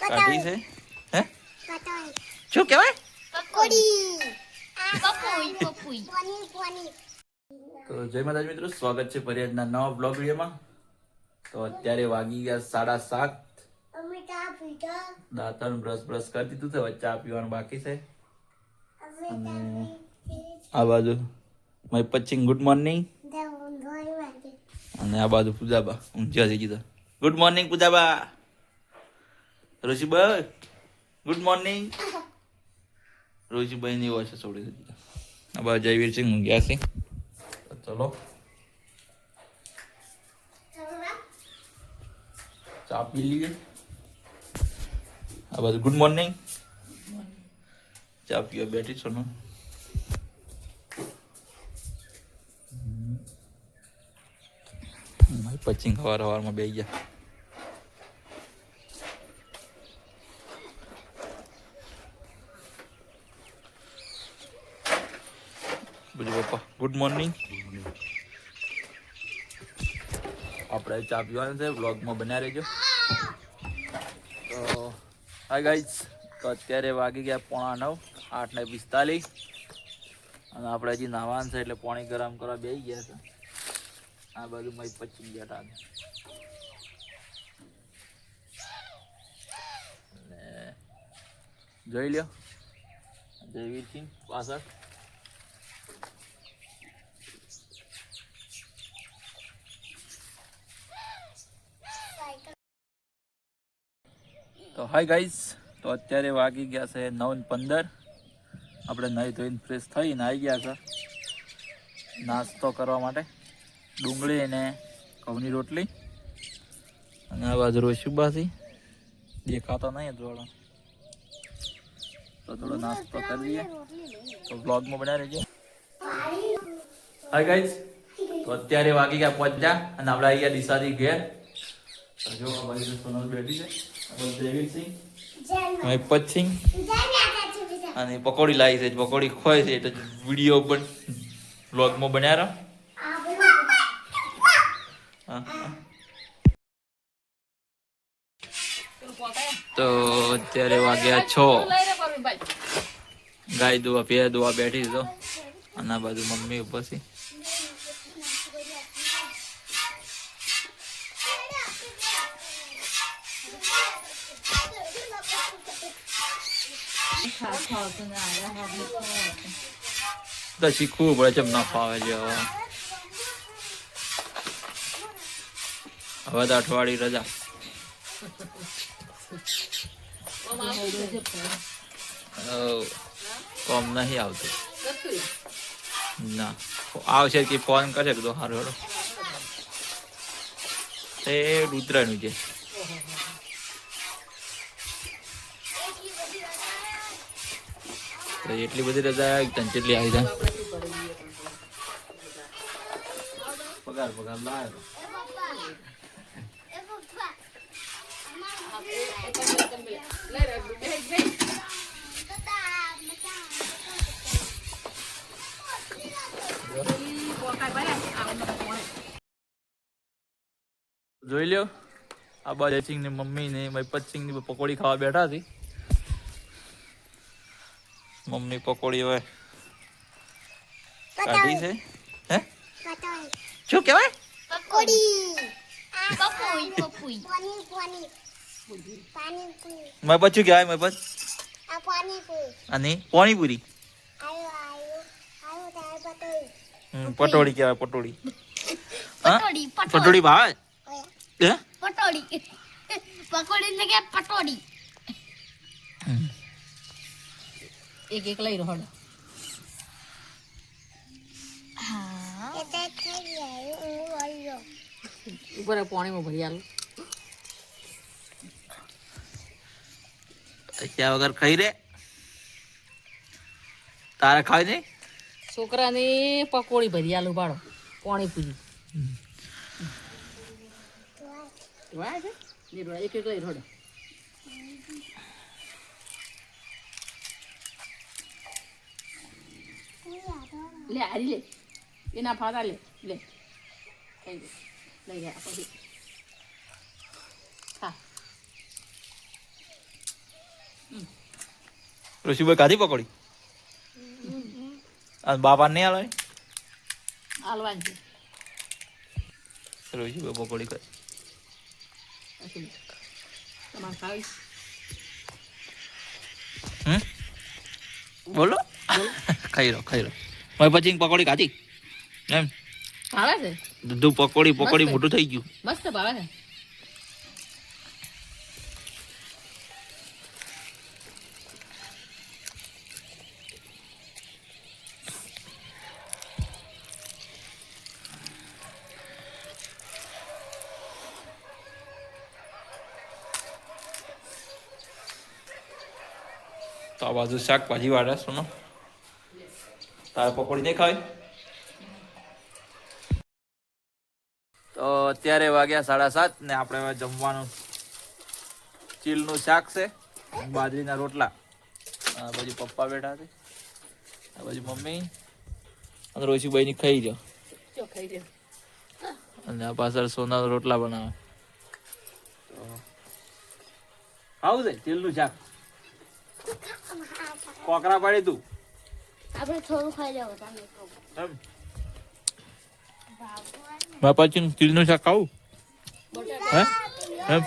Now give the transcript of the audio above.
કાઢી છે હે શું કહેવાય તો જય માતાજી મિત્રો, સ્વાગત છે ફરી આજના નવા બ્લોગ વિડીયોમાં. તો અત્યારે વાગી ગયા 7:30. દાંતણ બ્રશ કરી દીધું છે, હવે ચા પીવાનું બાકી છે. અને આ બાજુ મારી પચ્ચિંગ ગુડ મોર્નિંગ, અને આ બાજુ પૂજાબા ઊંઝા થઈ ગયું. ગુડ મોર્નિંગ પૂજાબા. ઋષિભાઈ ગુડ મોર્નિંગ. ઋષિભાઈ ની વર્ષે છોડી દીધી. આ બાજુ જયવીરસિંહ ઊંઘ્યા છે. ચલો ચા પી લઈએ. આ બાજુ ગુડ મોર્નિંગ. ચા પીવા બેઠી છો ને? પછી સવારમાં બેસી ગયા. બોલો પપ્પા ગુડ મોર્નિંગ. આપણે ચા પીવાનું છે, વ્લોગમાં બન્યા રહેજો. તો હાય ગાઈઝ, તો અત્યારે વાગી ગયા 8:45, 8:45, અને આપણે હજી નાવાનું છે એટલે પાણી ગરમ કરવા બેસી ગયા છે. આ બાજુ મારી પચી બેઠા છે. જોઈ લ્યો જયવીરસિંહ પાછળ. તો હાય ગાઈઝ, તો અત્યારે વાગી ગયા છે 9:15. આપણે નાહી ધોઈને ફ્રેશ થઈને આવી ગયા છે નાસ્તો કરવા માટે. ડુંગળી અને ઘઉંની રોટલી, અને આ બાજુ રોશુબાથી દેખાતો નહીં થોડો, તો થોડો નાસ્તો કરી લઈએ. તો બ્લોગમાં બનાવી રહેજો. હાય ગાઈઝ, તો અત્યારે વાગી ગયા 5, અને આપણે આવી ગયા દિશાથી ઘેર. જો અમારી સોનલ બેઠી છે, જયવીરસિંહ પચ્છી, અને પકોડી લાવી છે. પકોડી ખોય છે એટલે વિડીયો પણ બ્લોગમાં બન્યા રહો. તો અત્યારે વાગ્યા 6. ગાય દોવા પે દોવા બેઠી તો, અને આ બાજુ મમ્મી પછી તો શીખવું પડે છે, ના ફાવે છે. હવે તો અઠવાડિયે રજા. કોમ નહીં આવતું ના, આવશે કે ફોન કરશે તો સારું. હેડો એ રુદ્રનું છે. એટલી બધી રજા જેટલી આવી જાય. પગાર લાવે જોઈ લ્યો. આ બાજુ સિંહ ની મમ્મી ને પચ્ચિંગ ની પકોડી ખાવા બેઠા હતી. મમ્મી પકોડી હવે કાઢી છે. હે શું કહેવાય? મેં પછી કહેવાય મેં પછી અને પાણીપુરી. પટોળી કહેવાય. પટોળી. પટોળી ભાવે? પટોળી પકોડી ને કે પટોળી. એક લઈ રહો. ઉપર પાણીમાં ભરી આલું. ત્યાં વગર ખાઈ રે તારે ખાય નહીં. છોકરાને પકોડી ભરી આલું પાડો. પાણીપુરી એક લઈ રહો. લે હારી લે એના ફાતા લે લે લઈ ગયા પછી ખા. ઋષિભાઈ ખાધી પકોડી અને બાપા નહીં હાલે હાલવાની છે ઋષિભાઈ પકોડી ખાય તમારે ખાવી બોલો ખાઈ લો હવે પછી પકોડી ખાધી એમ ભાવે છે દૂધ પકોડી મોટું થઈ ગયું મસ્ત ભાવે છે તો આ બાજુ શાકભાજી વાળા સોનો તારે પકોડી નહીં ખાવી તો અત્યારે વાગ્યા 7:30 ને આપણે હવે જમવાનું ચીલનું શાક છે બાજરીના રોટલા આ બાજુ પપ્પા બેઠા છે આ બાજુ મમ્મી અને રોશીભાઈની ખાઈ જાઓ જો ખાઈ દે અને આ પાછળ સોના રોટલા બનાવે તો આવું છે ચીલનું શાક કોકરા પાડી તું આપણે થોડું ખાઈ લેવું તમે એમ બાપાજી ચીલનું શાક ખાવું હે એમ